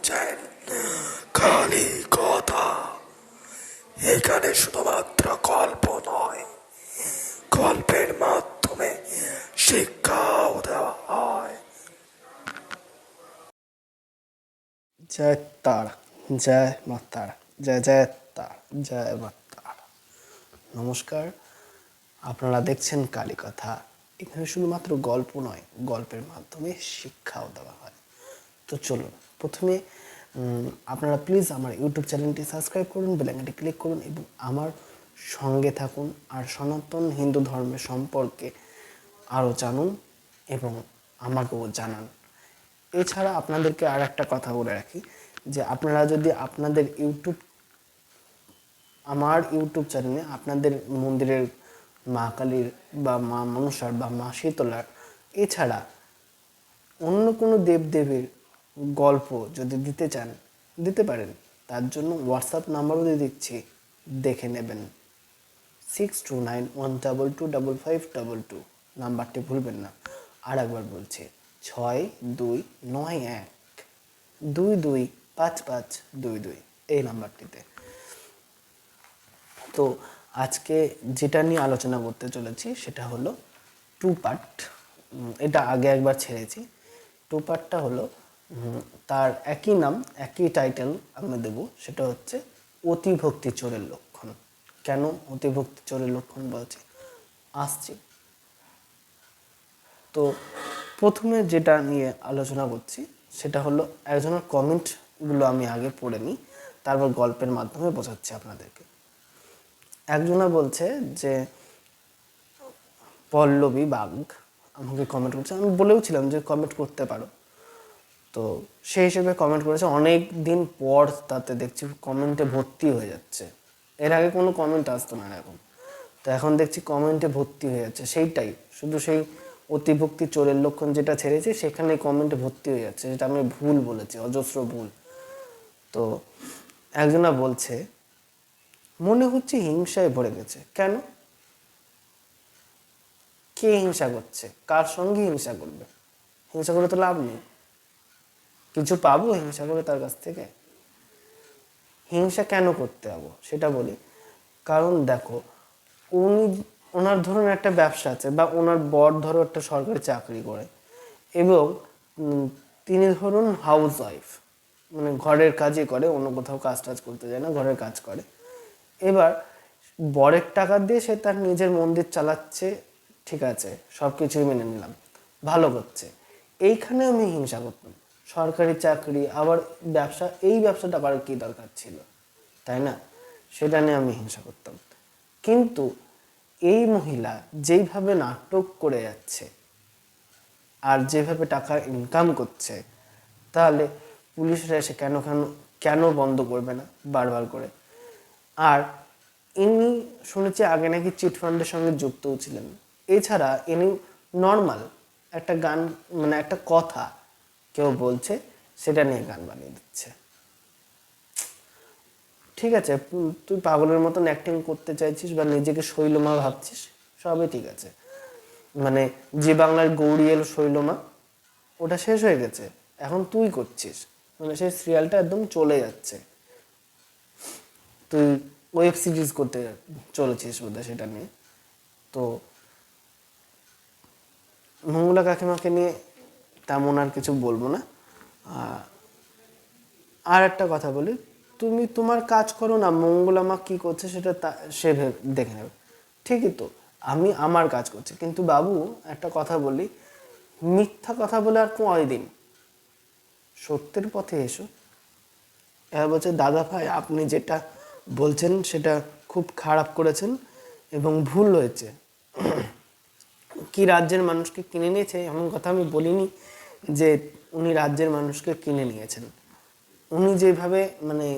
শুনছেন খালি কথা। এখানে শুধুমাত্র গল্প নয়, গল্পের মাধ্যমে শিক্ষাও দেওয়া হয়। জয় তারা, জয় মা তারা, জয় জয় তারা, জয় মা তারা। নমস্কার, আপনারা দেখছেন কালী কথা। এখানে শুধুমাত্র গল্প নয়, গল্পের মাধ্যমে শিক্ষাও দেওয়া হয়। তো চলুন, প্রথমে আপনারা প্লিজ আমার ইউটিউব চ্যানেলটি সাবস্ক্রাইব করুন, বেল আইকনটি ক্লিক করুন এবং আমার সঙ্গে থাকুন। আর সনাতন হিন্দু ধর্মের সম্পর্কে আরও জানুন এবং আমাকেও জানান। এছাড়া আপনাদেরকে আর একটা কথা বলে রাখি, যে আপনারা যদি আপনাদের আমার ইউটিউব চ্যানেলে আপনাদের মন্দিরের মা কালীর বা মা মনসার বা মা শীতলার এছাড়া অন্য কোনো দেবদেবীর গল্প যদি দিতে চান, দিতে পারেন। তার জন্য হোয়াটসঅ্যাপ নাম্বারও দিয়ে দিচ্ছি, দেখে নেবেন। 6291225522 নাম্বারটি ভুলবেন না। আর একবার বলছি, 6291225522 এই নাম্বারটিতে। তো আজকে যেটা নিয়ে আলোচনা করতে চলেছি সেটা হলো 2 পার্ট। এটা আগে একবার ছেড়েছি। 2 পার্টটা হলো তার একই নাম, একই টাইটেল আমি দেবো, সেটা হচ্ছে অতিভক্তি চোরের লক্ষণ। কেন অতিভক্তি চোরের লক্ষণ বলছি, আসছি। তো প্রথমে যেটা নিয়ে আলোচনা করছি সেটা হলো একজনের কমেন্টগুলো আমি আগে পড়ে নিই, তারপর গল্পের মাধ্যমে বোঝাচ্ছি আপনাদেরকে। একজনা বলছে যে পল্লবী বাগ আমাকে কমেন্ট করছে, আমি বলেওছিলাম যে কমেন্ট করতে পারো। তো সেই হিসেবে কমেন্ট করেছে, অনেক দিন পর তাতে দেখছি কমেন্টে ভর্তি হয়ে যাচ্ছে। এর আগে কোনো কমেন্ট আসতো না এখন, তো এখন দেখছি কমেন্টে ভর্তি হয়ে যাচ্ছে। সেইটাই শুধু সেই অতিভক্তি চোরের লক্ষণ যেটা ছেড়েছি সেখানে কমেন্টে ভর্তি হয়ে যাচ্ছে, যেটা আমি ভুল বলেছি, অজস্র ভুল। তো একজনা বলছে মনে হচ্ছে হিংসায় ভরে গেছে। কেন? কে হিংসা করছে? কার সঙ্গে হিংসা করবে? হিংসা করে তো লাভ নেই, কিছু পাবো হিংসা করে তার কাছ থেকে? হিংসা কেন করতে যাবো সেটা বলি। কারণ দেখো, ওনার ধরুন একটা ব্যবসা আছে, বা ওনার বর ধরো একটা সরকারি চাকরি করে, এবং তিনি ধরুন হাউস ওয়াইফ, মানে ঘরের কাজই করে, অন্য কোথাও কাজ টাজ করতে যায় না, ঘরের কাজ করে। এবার বরের টাকা দিয়ে সে তার নিজের মন্দির চালাচ্ছে, ঠিক আছে, সব কিছুই মেনে নিলাম, ভালো করছে। এইখানে আমি হিংসা করতাম। সরকারি চাকরি আবার ব্যবসা, এই ব্যবসাটা করার কী দরকার ছিল, তাই না? সেটা নিয়ে আমি হিংসা করতাম। কিন্তু এই মহিলা যেইভাবে নাটক করে যাচ্ছে আর যেভাবে টাকা ইনকাম করছে, তাহলে পুলিশরা এসে কেন কেন কেন বন্ধ করবে না বারবার করে? আর ইনি শুনেছি আগে নাকি চিটফান্ডের সঙ্গে যুক্তও ছিলেন। এছাড়া ইনি নর্মাল একটা গান, মানে একটা কথা কেউ বলছে, সেটা নিয়ে গান বানিয়ে দিচ্ছে। ঠিক আছে, তুই পাগলের মতন অ্যাক্টিং করতে চাইছিস বা নিজেকে শৈলমা ভাবছিস, সবই ঠিক আছে। মানে যে বাংলার গৌরিয়েল শৈলমা, ওটা শেষ হয়ে গেছে, এখন তুই করছিস, মানে সেই সিরিয়ালটা একদম চলে যাচ্ছে। তুই ওয়েব সিরিজ করতে চলেছিস বোধহয় সেটা নিয়ে। তো মঙ্গলা কাকিমাকে নিয়ে তেমন আর কিছু বলবো না। আর একটা কথা বলি, তুমি তোমার কাজ করো না, মঙ্গলা মা কী করছে সেটা সে দেখে নেবে, ঠিকই তো। আমি আমার কাজ করছি, কিন্তু বাবু একটা কথা বলি, মিথ্যা কথা বলে আর কয়দিন? সত্যের পথে এসো। এবার বলছে, দাদা ভাই আপনি যেটা বলছেন সেটা খুব খারাপ করেছেন এবং ভুল হয়েছে। কি রাজ্যের মানুষকে কিনে নিয়েছে এমন কথা আমি বলিনি, যে উনি রাজ্যের মানুষকে কিনে নিয়েছেন। উনি যেভাবে মানে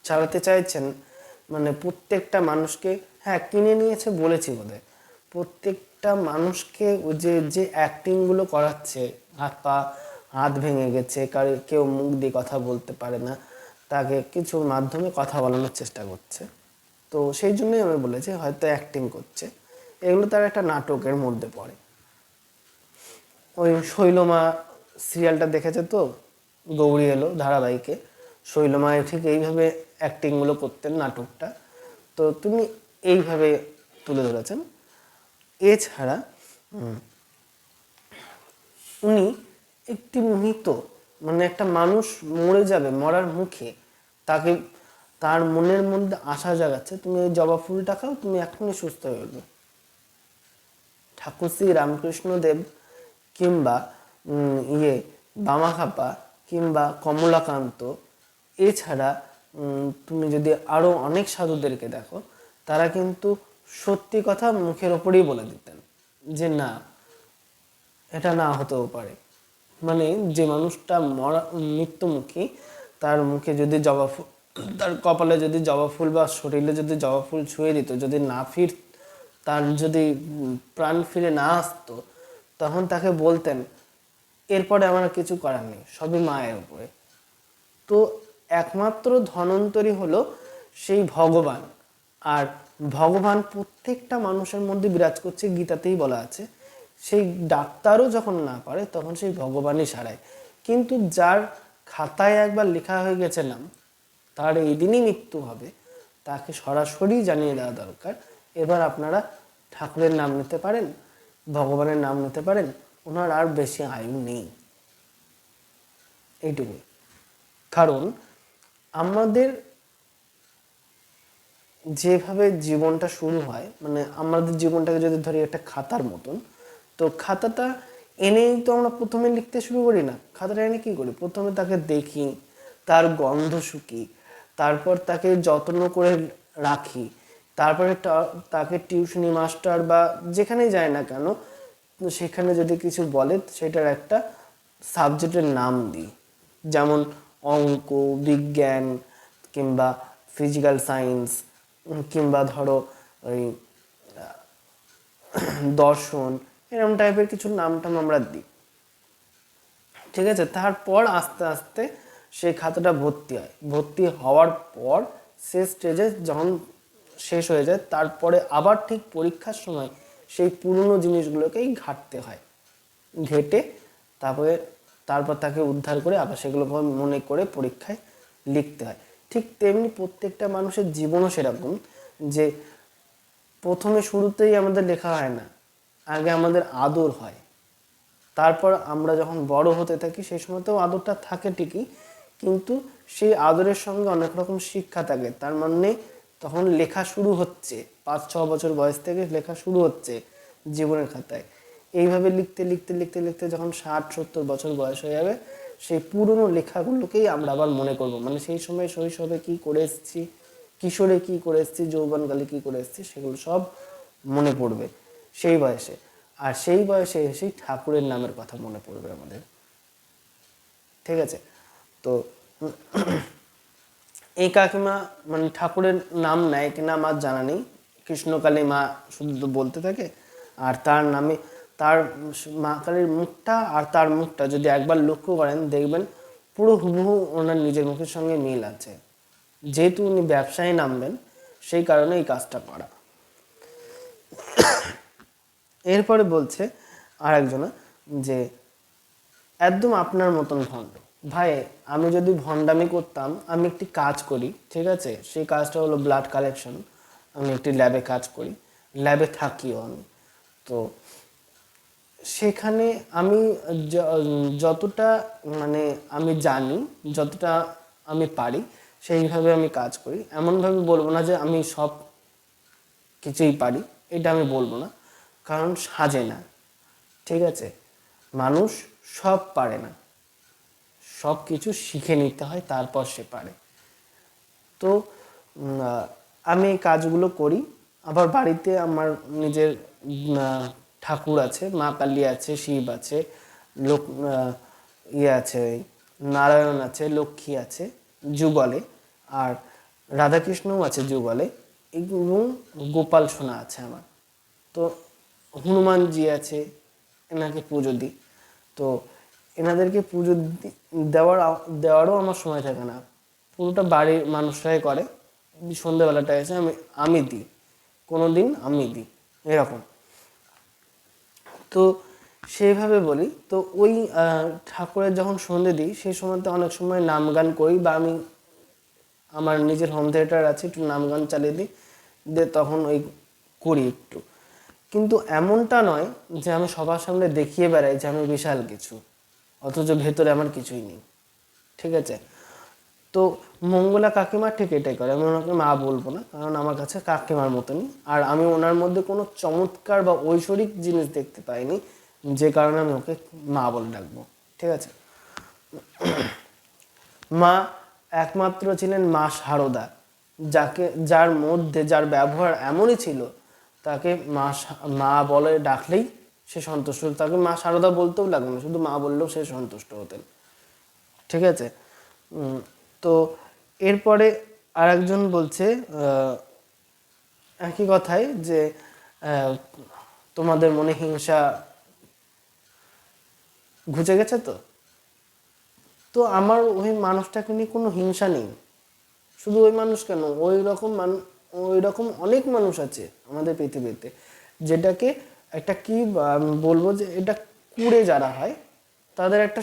চালাতে চাইছেন, মানে প্রত্যেকটা মানুষকে, হ্যাঁ কিনে নিয়েছে বলেছি বোধহয়, প্রত্যেকটা মানুষকে ওই যে যে অ্যাক্টিংগুলো করাচ্ছে, হাত ভেঙে গেছে, কেউ মুখ দিয়ে কথা বলতে পারে না, তাকে কিছুর মাধ্যমে কথা বলানোর চেষ্টা করছে। তো সেই জন্যই আমি বলেছি হয়তো অ্যাক্টিং করছে, এগুলো তার একটা নাটকের মধ্যে পড়ে। ওই শৈলমা সিরিয়ালটা দেখেছে তো, গৌরী এলো ধারাবাহিকে, শৈলমায় ঠিক এইভাবে অ্যাক্টিংগুলো করতেন নাটকটা, তো তুমি এইভাবে তুলে ধরেছেন। এছাড়া উনি একটি মৃত, মানে একটা মানুষ মরে যাবে, মরার মুখে, তাকে তার মনের মধ্যে আশা জাগাচ্ছে, তুমি এই জবা ফুলটা খাও, তুমি এখনই সুস্থ হয়ে উঠবে। ঠাকুর শ্রী রামকৃষ্ণ দেব কিংবা বামাখাপা কিংবা কমলাকান্ত, এছাড়া তুমি যদি আরো অনেক সাধুদেরকে দেখো, তারা কিন্তু সত্যি কথা মুখের ওপরেই বলে দিতেন যে না, এটা না হতেও পারে। মানে যে মানুষটা মৃত্যুমুখী, তার মুখে যদি জবা ফুল, তার কপালে যদি জবা ফুল বা শরীরে যদি জবা ফুল ছুঁয়ে দিত, যদি না তার যদি প্রাণ ফিরে না আসতো, তখন তাকে বলতেন এরপরে আমার কিছু করার নেই, সবই মায়ের উপরে। তো একমাত্র ধন্বন্তরী হলো সেই ভগবান, আর ভগবান প্রত্যেকটা মানুষের মধ্যে বিরাজ করছে, গীতাতেই বলা আছে। সেই ডাক্তারও যখন না পারে তখন সেই ভগবানই সারায়। কিন্তু যার খাতায় একবার লেখা হয়ে গেছে নাম, তার এই দিনই মৃত্যু হবে, তাকে সরাসরি জানিয়ে দেওয়া দরকার। এবার আপনারা ঠাকুরের নাম নিতে পারেন, ভগবানের নাম নিতে পারেন, ওনার আর বেশি আয়ু নেই। এইটুকুই। কারণ আমাদের যেভাবে জীবনটা শুরু হয়, মানে আমাদের জীবনটাকে যদি ধরি একটা খাতার মতন, তো খাতাটা এনেই তো আমরা প্রথমে লিখতে শুরু করি না। খাতাটা এনে কি করি, প্রথমে তাকে দেখি, তার গন্ধ শুকি, তারপর তাকে যত্ন করে রাখি, তারপরে তাকে টিউশনি মাস্টার বা যেখানেই যায় না কেন, সেখানে যদি কিছু বলে সেটার একটা সাবজেক্টের নাম দিই, যেমন অঙ্ক, বিজ্ঞান কিংবা ফিজিক্যাল সায়েন্স, কিংবা ধরো ওই দর্শন, এরকম টাইপের কিছু নামটাম আমরা দিই। ঠিক আছে, তারপর আস্তে আস্তে সেই খাতাটা ভর্তি হয়। ভর্তি হওয়ার পর সে স্টেজে যখন শেষ হয়ে যায়, তারপরে আবার ঠিক পরীক্ষার সময় সেই পুরনো জিনিসগুলোকেই ঘাঁটতে হয়। ঘেটে তারপরে তারপর তাকে উদ্ধার করে আবার সেগুলো মনে করে পরীক্ষায় লিখতে হয়। ঠিক তেমনি প্রত্যেকটা মানুষের জীবনও সেরকম, যে প্রথমে শুরুতেই আমাদের লেখা হয় না, আগে আমাদের আদর হয়। তারপর আমরা যখন বড় হতে থাকি সেই সময়তেও আদরটা থাকে ঠিকই, কিন্তু সেই আদরের সঙ্গে অনেক রকম শিক্ষা থাকে। তার মানে তখন লেখা শুরু হচ্ছে, 5-6 বছর বয়স থেকে লেখা শুরু হচ্ছে জীবনের খাতায়। এইভাবে লিখতে লিখতে লিখতে লিখতে যখন 60-70 বছর বয়স হয়ে যাবে, সেই পুরনো লেখাগুলোকেই আমরা আবার মনে করব। মানে সেই সময় শৈশবে কি করে এসেছি, কিশোরে কি করে এসেছি, যৌবনকালে কি করে এসেছি, সেগুলো সব মনে পড়বে সেই বয়সে। আর সেই বয়সে এসেই ঠাকুরের নামের কথা মনে পড়বে আমাদের। ঠিক আছে, তো এই কাকিমা মানে ঠাকুরের নাম নেয় কিনা আমার জানা নেই, কৃষ্ণকালী মা শুধু তো বলতে থাকে। আর তার নামে তার মা কালীর মুখটা আর তার মুখটা যদি একবার লক্ষ্য করেন, দেখবেন পুরো হুবহু ওনার নিজের মুখের সঙ্গে মিল আছে। যেহেতু উনি ব্যবসায় নামবেন, সেই কারণে এই কাজটা করা। এরপরে বলছে আর একজনা, যে একদম আপনার মতন ভণ্ড ভাই, আমি যদি ভণ্ডামি করতাম, আমি একটি কাজ করি, ঠিক আছে, সেই কাজটা হলো ব্লাড কালেকশন। আমি একটি ল্যাবে কাজ করি, ল্যাবে থাকিও আমি। তো সেখানে আমি যতটা মানে আমি জানি, যতটা আমি পারি, সেইভাবে আমি কাজ করি। এমনভাবে বলবো না যে আমি সব কিছুই পারি, এটা আমি বলবো না, কারণ সাজে না। ঠিক আছে, মানুষ সব পারে না, সব কিছু শিখে নিতে হয়, তারপর সে পারে। তো আমি এই কাজগুলো করি। আবার বাড়িতে আমার নিজের ঠাকুর আছে, মা কালী আছে, শিব আছে, লোক আছে, নারায়ণ আছে, লক্ষ্মী আছে যুগলে, আর রাধাকৃষ্ণও আছে যুগলে, এবং গোপাল সোনা আছে আমার। তো হনুমানজি আছে, এনাকে পুজো দিই। তো এনাদেরকে পুজো দেওয়ারও আমার সময় থাকে না, পুরোটা বাড়ির মানুষরাই করে। সন্ধ্যেবেলাটা এসে আমি দিই, কোনো দিন আমি দিই, এরকম। তো সেইভাবে বলি। তো ওই ঠাকুরের যখন সন্ধে দিই সেই সময়তে অনেক সময় নাম গান করি, বা আমি আমার নিজের হোম থিয়েটার আছে, একটু নাম গান চালিয়ে দিই, দিয়ে তখন ওই করি একটু। কিন্তু এমনটা নয় যে আমি সবার সামনে দেখিয়ে বেড়াই যে আমি বিশাল কিছু, অথচ ভেতরে আমার কিছুই নেই। ঠিক আছে? তো মঙ্গলা কাকিমা ঠিক এটাই করে। আমি ওনাকে মা বলবো না, কারণ আমার কাছে কাকিমার মতনই। আর আমি ওনার মধ্যে কোনো চমৎকার বা ঐশ্বরিক জিনিস দেখতে পাইনি, যে কারণে আমি ওকে মা বলে ডাকবো। ঠিক আছে? মা একমাত্র ছিলেন মা শারদা, যার মধ্যে যার ব্যবহার এমনই ছিল, তাকে মা বলে ডাকলেই সে সন্তুষ্ট হতো। তাকে মা শারদা বলতেও লাগবে না, শুধু মা বললেও সে সন্তুষ্ট হতেন। ঠিক আছে? তো এরপরে আর একজন বলছে একই কথাই যে তোমাদের মনে হিংসা ঘুচে গেছে। তো তো আমার ওই মানুষটাকে নিয়ে কোনো হিংসা নেই। শুধু ওই মানুষ কেন, ওই রকম অনেক মানুষ আছে আমাদের পৃথিবীতে, যেটাকে একটা কি আমি বলবো, যে এটা কুড়ে যারা হয় তাদের একটা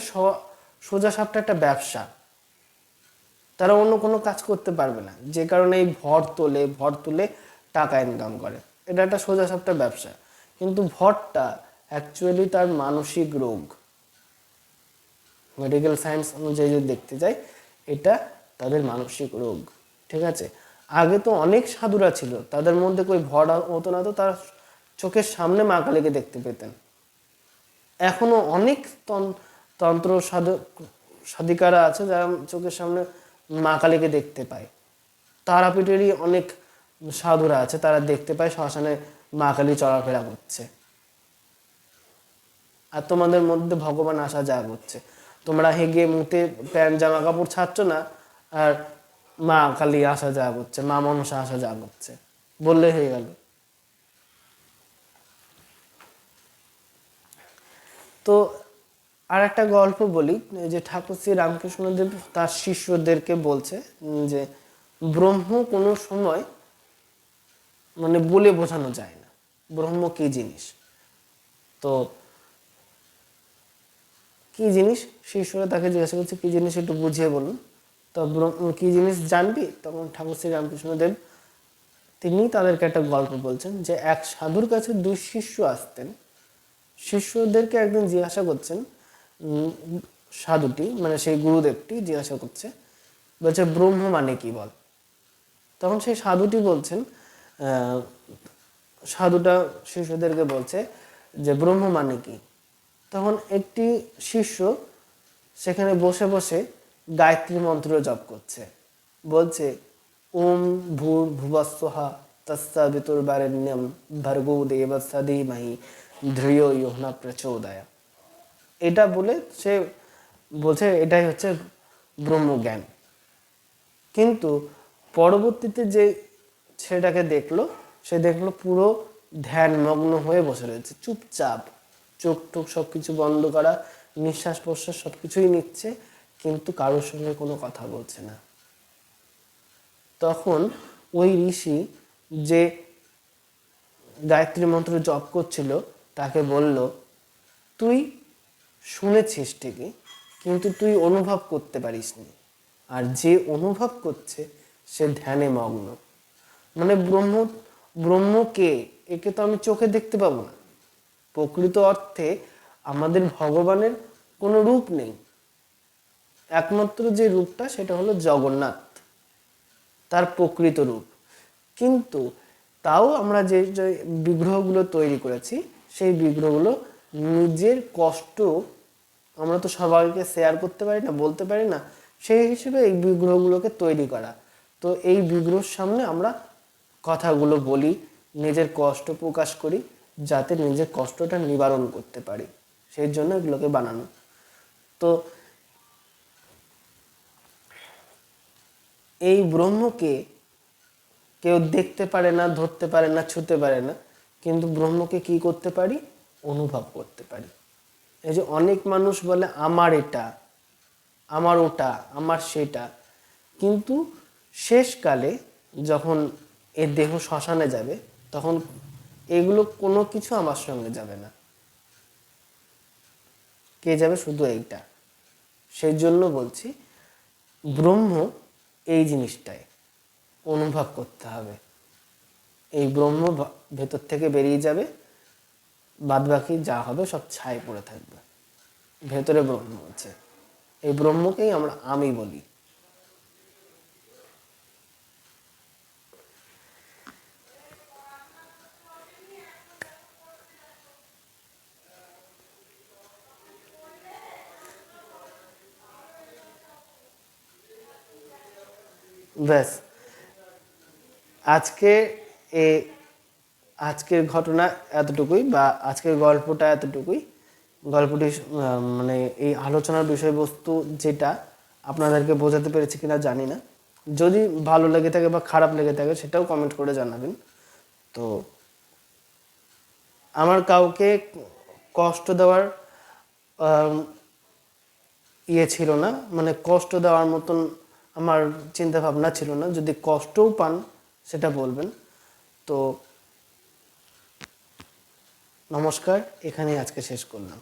সোজা সাপটা একটা ব্যবসা, তারা অন্য কোনো কাজ করতে পারবে না, যে কারণে এই ভর তুলে টাকা ইনকাম করে। এটা একটা সোজা সাপটা ব্যবসা। কিন্তু ভরটা অ্যাকচুয়ালি তার মানসিক রোগ। মেডিকেল সায়েন্স অনুযায়ী যদি দেখতে যাই, এটা তাদের মানসিক রোগ। ঠিক আছে? আগে তো অনেক সাধুরা ছিল, তাদের মধ্যে কই ভর হতো না, তো তার চোখের সামনে মা কালীকে দেখতে পেতেন। এখনো অনেক তন্ত্র সাধিকারা আছে যারা চোখের সামনে মা কালীকে দেখতে পায়। তারাপীঠেরই অনেক সাধুরা আছে, তারা দেখতে পায় শ্মশানে মা কালী চলাফেরা করছে। আর তোমাদের মধ্যে ভগবান আসা যা করছে, তোমরা হেগে মুতে প্যান্ট জামা কাপড় ছাড়ছো না, আর মা কালী আসা যা করছে, মা মনসা আসা যা করছে, বললে হয়ে গেল। তো আর একটা গল্প বলি, যে ঠাকুর শ্রী রামকৃষ্ণদেব তার শিষ্যদেরকে বলছে যে ব্রহ্ম কোনো সময় মানে বলে বোঝানো যায় না, ব্রহ্ম কি জিনিস। তো কি জিনিস, শিষ্যরা তাকে জিজ্ঞাসা করছে কি জিনিস একটু বুঝিয়ে বলুন। তো কি জিনিস জানবি, তখন ঠাকুর শ্রী রামকৃষ্ণদেব তিনি তাদেরকে একটা গল্প বলছেন, যে এক সাধুর কাছে দুই শিষ্য আসতেন। শিষ্যদেরকে একদিন জিজ্ঞাসা করছেন, সাধুটি মানে সেই গুরুদেবটি জিজ্ঞাসা করছে, বলছে ব্রহ্ম মানে কি বল। তখন সেই সাধুটি বলছেন, সাধুটা শিষ্যদেরকে বলছে যে ব্রহ্ম মানে কি। তখন একটি শিষ্য সেখানে বসে বসে গায়ত্রী মন্ত্র জপ করছে, বলছে ওম ভূর ভুবস্বহা তস্সাবিতুর্বরেণ্যম ভর্গো দেবস্য ধীমহি ধিয়ো ইয়ো ন প্রচোদয়া। এটা বলে সে বলছে এটাই হচ্ছে ব্রহ্মজ্ঞান। কিন্তু পরবর্তীতে যে ছেলেটাকে দেখলো, সে দেখলো পুরো ধ্যানমগ্ন হয়ে বসে রয়েছে, চুপচাপ, চোখ টোক সবকিছু বন্ধ করা, নিঃশ্বাস প্রশ্বাস সবকিছুই নিচ্ছে, কিন্তু কারোর সঙ্গে কোনো কথা বলছে না। তখন ওই ঋষি যে গায়ত্রী মন্ত্র জপ করছিল তাকে বলল, তুই শুনেছিস ঠিকই, কিন্তু তুই অনুভব করতে পারিসনি। আর যে অনুভব করছে সে ধ্যানে মগ্ন। মানে ব্রহ্ম কে, একে তো আমি চোখে দেখতে পাবো না। প্রকৃত অর্থে আমাদের ভগবানের কোনো রূপ নেই, একমাত্র যে রূপটা সেটা হলো জগন্নাথ, তার প্রকৃত রূপ। কিন্তু তাও আমরা যে যে বিগ্রহগুলো তৈরি করেছি, সেই বিগ্রহগুলো নিজের কষ্ট আমরা তো সবাইকে শেয়ার করতে পারি না, বলতে পারি না, সেই হিসেবে এই বিগ্রহগুলোকে তৈরি করা। তো এই বিগ্রহের সামনে আমরা কথাগুলো বলি, নিজের কষ্ট প্রকাশ করি, যাতে নিজের কষ্টটা নিবারণ করতে পারি, সেই জন্য এগুলোকে বানানো। তো এই ব্রহ্মকে কেউ দেখতে পারে না, ধরতে পারে না, ছুঁতে পারে না, কিন্তু ব্রহ্মকে কি করতে পারি, অনুভব করতে পারি। এই যে অনেক মানুষ বলে আমার এটা, আমার ওটা, আমার সেটা, কিন্তু শেষকালে যখন এ দেহ শ্মশানে যাবে, তখন এগুলো কোনো কিছু আমার সঙ্গে যাবে না। কে যাবে? শুধু এইটা। সেই জন্য বলছি ব্রহ্ম এই জিনিসটাই অনুভব করতে হবে। এই ব্রহ্ম ভেতর থেকে বেরিয়ে যাবে, বাদবাকি যা হবে সব ছাই পড়ে থাকবে। ভেতরে ব্রহ্ম আছে, এই ব্রহ্মকেই আমরা আমি বলি। ব্যাস, আজকে এ আজকের ঘটনা এতটুকুই, বা আজকের গল্পটা এতটুকুই। গল্পটি মানে এই আলোচনার বিষয়বস্তু যেটা আপনাদেরকে বোঝাতে পেরেছি কিনা জানি না। যদি ভালো লেগে থাকে বা খারাপ লেগে থাকে সেটাও কমেন্ট করে জানাবেন। তো আমার কাউকে কষ্ট দেওয়ার ছিল না, মানে কষ্ট দেওয়ার মতন আমার চিন্তা ভাবনা ছিল না। যদি কষ্টও পান সেটা বলবেন। তো নমস্কার, এখানেই আজকে শেষ করলাম।